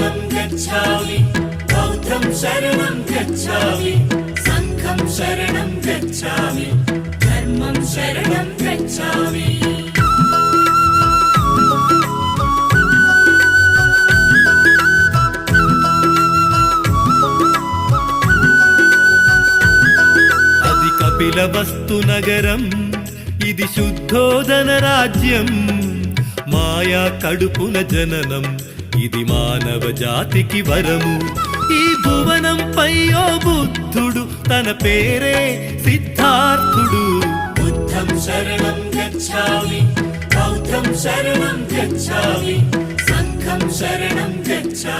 शरणं गच्छामि बौद्धं शरणं गच्छामि संघं शरणं गच्छामि धर्मं शरणं गच्छामि అది కపిలవస్తు నగరం ఇది శుద్ధోదన రాజ్యం మాయా కడుపున జననం ఇది మానవ జాతికి వరము ఈ భువనంపై ఓ బుద్ధుడు తన పేరే సిద్ధార్థుడు బుద్ధం శరణం గచ్ఛామి బౌద్ధం శరణం గచ్ఛామి సంఘం శరణం గచ్ఛామి